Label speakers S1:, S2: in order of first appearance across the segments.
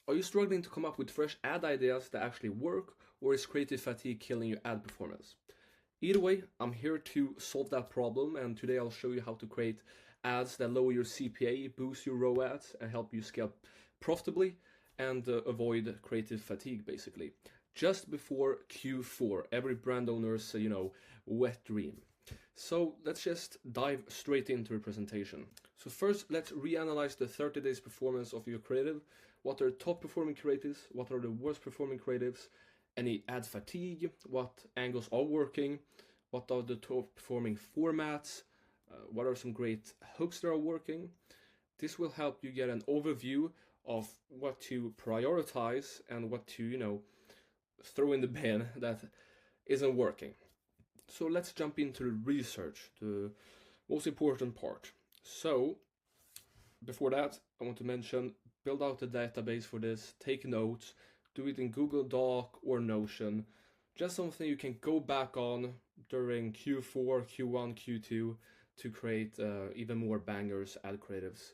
S1: Are you struggling to come up with fresh ad ideas that actually work, or is creative fatigue killing your ad performance? Either way, I'm here to solve that problem, and today I'll show you how to create ads that lower your CPA, boost your ROAS, and help you scale profitably and avoid creative fatigue, basically. Just before Q4, every brand owner's, wet dream. So let's just dive straight into the presentation. So first, let's reanalyze the 30 days performance of your creative. What are top performing creatives? What are the worst performing creatives? Any ad fatigue? What angles are working? What are the top performing formats? What are some great hooks that are working? This will help you get an overview of what to prioritize and what to, throw in the bin that isn't working. So let's jump into the research, the most important part. So before that, I want to mention, build out a database for this, take notes, do it in Google Doc or Notion, just something you can go back on during Q4, Q1, Q2 to create even more bangers, ad creatives.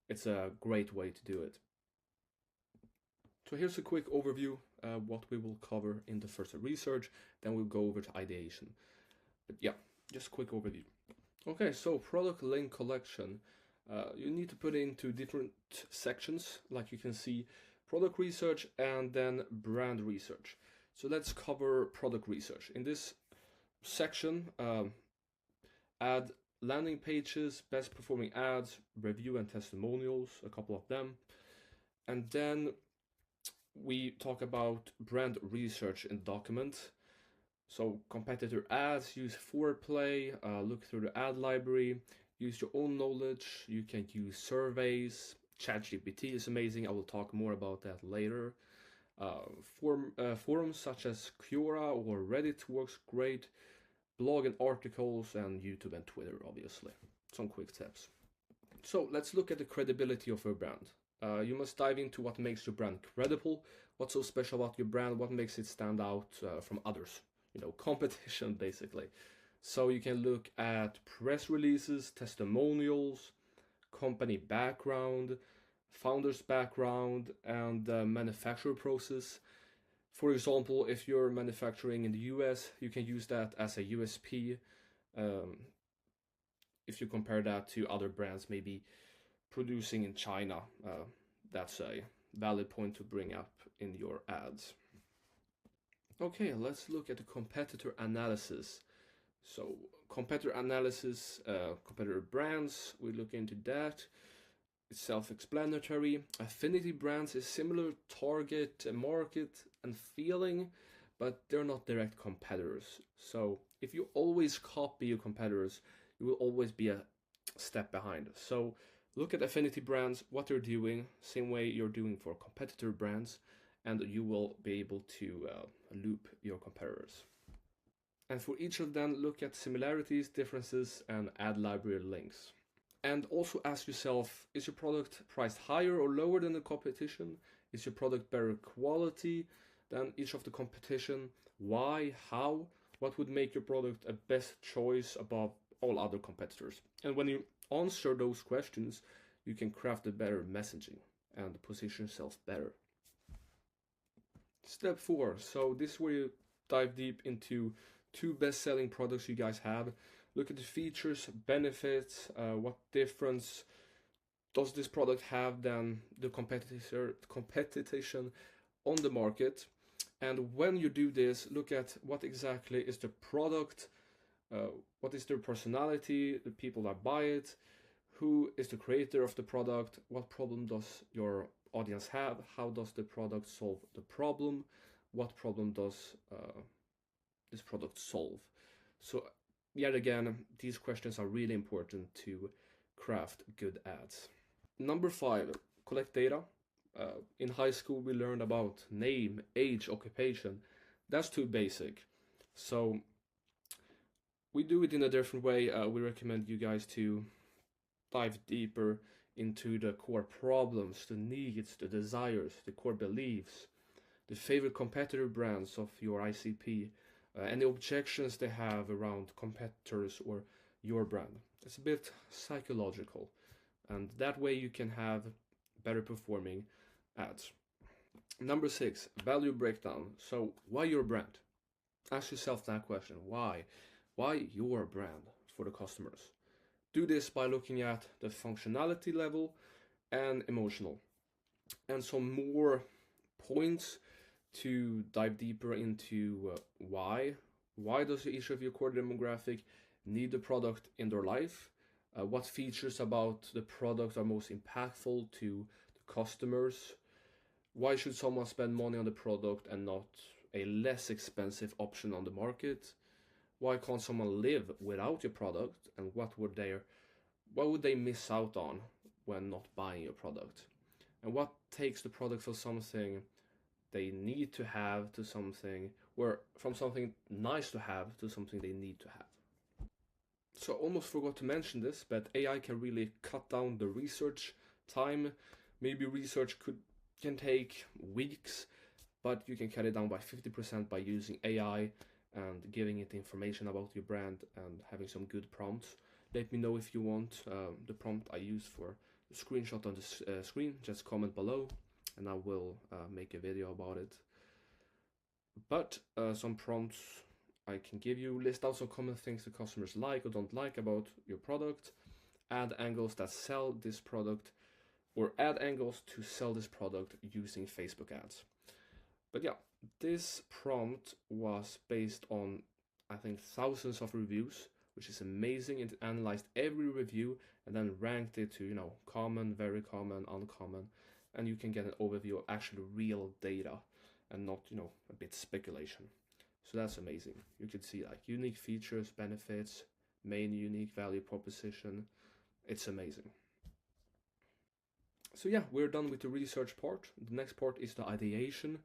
S1: It's a great way to do it. So here's a quick overview what we will cover in the first research, then we'll go over to ideation. But yeah, just a quick overview. Okay, so product link collection. You need to put it into different sections, like you can see, product research and then brand research. So let's cover product research. In this section, add landing pages, best performing ads, review and testimonials, a couple of them. And then we talk about brand research in document. So competitor ads, use foreplay, look through the ad library, use your own knowledge. You can use surveys. ChatGPT is amazing. I will talk more about that later. Forums such as Quora or Reddit works great. Blog and articles, and YouTube and Twitter, obviously. Some quick tips. So let's look at the credibility of your brand. You must dive into what makes your brand credible. What's so special about your brand? What makes it stand out from others? Competition, basically. So you can look at press releases, testimonials, company background, founder's background, and manufacturer process. For example, if you're manufacturing in the US, you can use that as a USP. If you compare that to other brands, maybe producing in China, that's a valid point to bring up in your ads. Okay, let's look at the competitor analysis. So competitor analysis, competitor brands, we look into that. It's self-explanatory. Affinity brands is similar target market and feeling, but they're not direct competitors. So if you always copy your competitors, you will always be a step behind. So look at affinity brands, what they're doing, same way you're doing for competitor brands, and you will be able to loop your competitors. And for each of them, look at similarities, differences, and ad library links. And also ask yourself, is your product priced higher or lower than the competition? Is your product better quality than each of the competition? Why? How? What would make your product a best choice above all other competitors? And when you answer those questions, you can craft a better messaging and position yourself better. Step 4. So this is where you dive deep into 2 best-selling products you guys have. Look at the features, benefits, what difference does this product have than the competition on the market. And when you do this, look at what exactly is the product, what is their personality, the people that buy it, who is the creator of the product, what problem does your audience have, how does the product solve the problem, what problem does this product solve. So yet again, these questions are really important to craft good ads. Number 5, collect data. In high school, we learned about name, age, occupation. That's too basic. So we do it in a different way. We recommend you guys to dive deeper into the core problems, the needs, the desires, the core beliefs, the favorite competitor brands of your ICP, and the objections they have around competitors or your brand. It's a bit psychological, and that way you can have better performing ads. Number 6, value breakdown. So why your brand? Ask yourself that question. Why? Why your brand for the customers? Do this by looking at the functionality level and emotional. And some more points to dive deeper into why. Why does each of your core demographic need the product in their life? What features about the product are most impactful to the customers? Why should someone spend money on the product and not a less expensive option on the market? Why can't someone live without your product, and what would they miss out on when not buying your product? And what takes the product from something they need to have to something, or from something nice to have to something they need to have? So I almost forgot to mention this, but AI can really cut down the research time. Maybe research can take weeks, but you can cut it down by 50% by using AI and giving it information about your brand and having some good prompts. Let me know if you want the prompt I use for the screenshot on the screen. Just comment below and I will make a video about it. But some prompts I can give you: list out some common things the customers like or don't like about your product, add angles that sell this product, or add angles to sell this product using Facebook ads. But yeah, this prompt was based on, I think, thousands of reviews, which is amazing. It analyzed every review and then ranked it to, common, very common, uncommon, and you can get an overview of actually real data and not, a bit speculation. So that's amazing. You can see like unique features, benefits, main unique value proposition. It's amazing. So yeah, we're done with the research part. The next part is the ideation.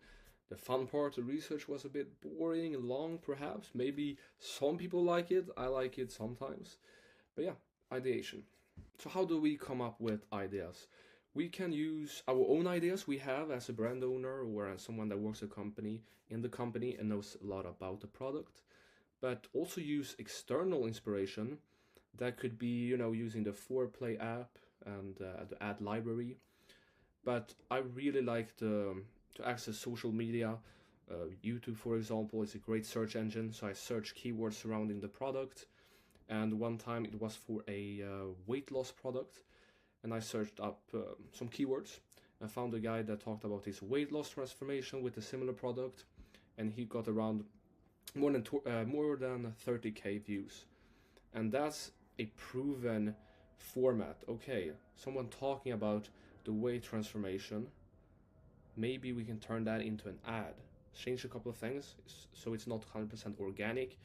S1: The fun part. The research was a bit boring and long, perhaps. Maybe some people like it. I like it sometimes. But yeah, ideation. So how do we come up with ideas? We can use our own ideas we have as a brand owner or as someone that works in the company and knows a lot about the product, but also use external inspiration. That could be, using the Foreplay app and the ad library. But I really like to access social media. YouTube, for example, is a great search engine, so I search keywords surrounding the product. And one time it was for a weight loss product, and I searched up some keywords and found a guy that talked about his weight loss transformation with a similar product, and he got around more than 30k views. And that's a proven format. Okay, someone talking about the weight transformation, maybe we can turn that into an ad. Change a couple of things so it's not 100% organic,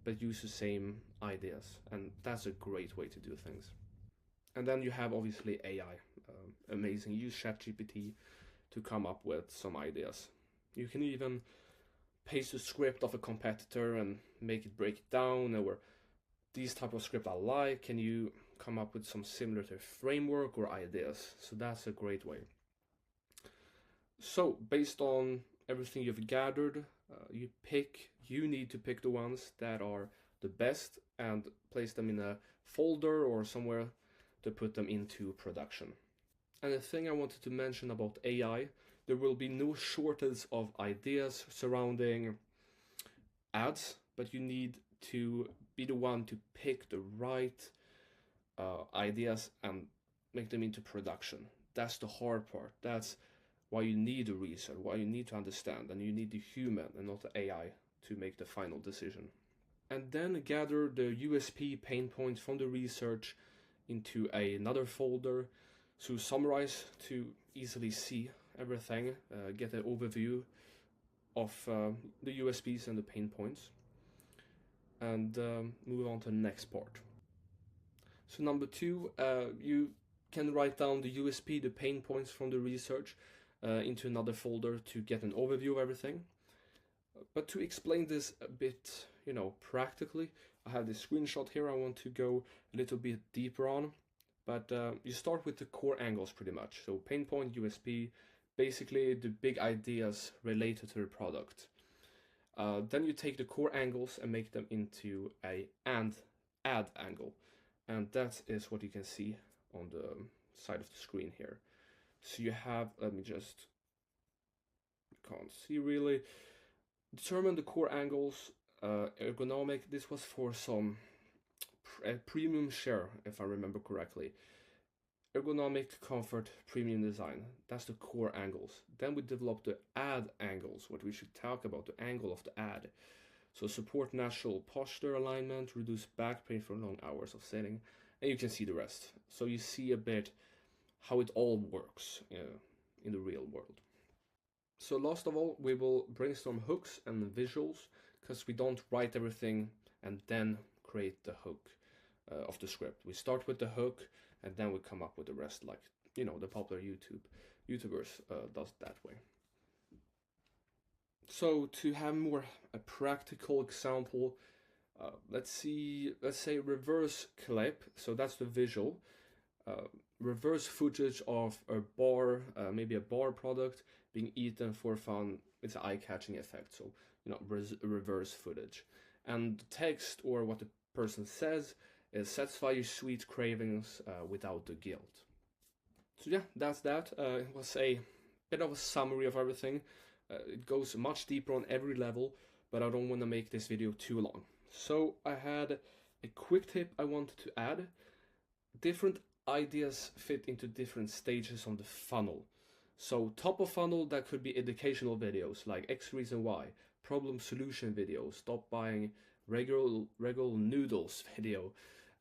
S1: but use the same ideas, and that's a great way to do things. And then you have obviously AI. Amazing. Use ChatGPT to come up with some ideas. You can even paste a script of a competitor and make it break it down, or these type of script I like. Can you come up with some similar to framework or ideas? So that's a great way. So based on everything you've gathered, you need to pick the ones that are the best and place them in a folder or somewhere to put them into production. And the thing I wanted to mention about AI, there will be no shortage of ideas surrounding ads, but you need to be the one to pick the right ideas and make them into production. That's the hard part. That's why you need the research, why you need to understand, and you need the human and not the AI to make the final decision. And then gather the USP pain points from the research into another folder to summarize, to easily see everything, get an overview of the USPs and the pain points, and move on to the next part. So number 2, you can write down the USP, the pain points from the research, into another folder to get an overview of everything. But to explain this a bit, practically, I have this screenshot here I want to go a little bit deeper on. But you start with the core angles pretty much. So pain point, USP, basically the big ideas related to the product. Then you take the core angles and make them into a add angle. And that is what you can see on the side of the screen here. So you have, let me just points. He really determined the core angles, ergonomic. This was for some premium share, if I remember correctly. Ergonomic, comfort, premium design. That's the core angles. Then we developed the ad angles, what we should talk about, the angle of the ad. So support natural posture alignment, reduce back pain for long hours of sitting, and you can see the rest. So you see a bit how it all works in the real world. So last of all, we will brainstorm hooks and visuals, because we don't write everything and then create the hook of the script. We start with the hook and then we come up with the rest, like, you know, the popular YouTubers does that way. So to have more a practical example, let's say reverse clip. So that's the visual. Reverse footage of a bar, maybe a bar product being eaten for fun. It's an eye-catching effect. So, you know, reverse footage. And the text, or what the person says, is satisfy your sweet cravings without the guilt. So yeah, that's that. It was a bit of a summary of everything. It goes much deeper on every level, but I don't want to make this video too long. So I had a quick tip I wanted to add. Different ideas fit into different stages on the funnel. So top of funnel, that could be educational videos like X reason Y, problem solution videos, stop buying regular noodles video,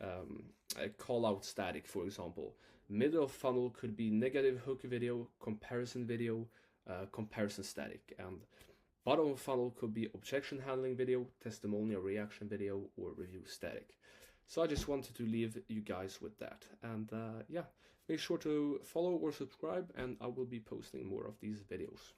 S1: a call out static, for example. Middle of funnel could be negative hook video, comparison static, and bottom of funnel could be objection handling video, testimonial reaction video, or review static. So I just wanted to leave you guys with that. And yeah, make sure to follow or subscribe, and I will be posting more of these videos.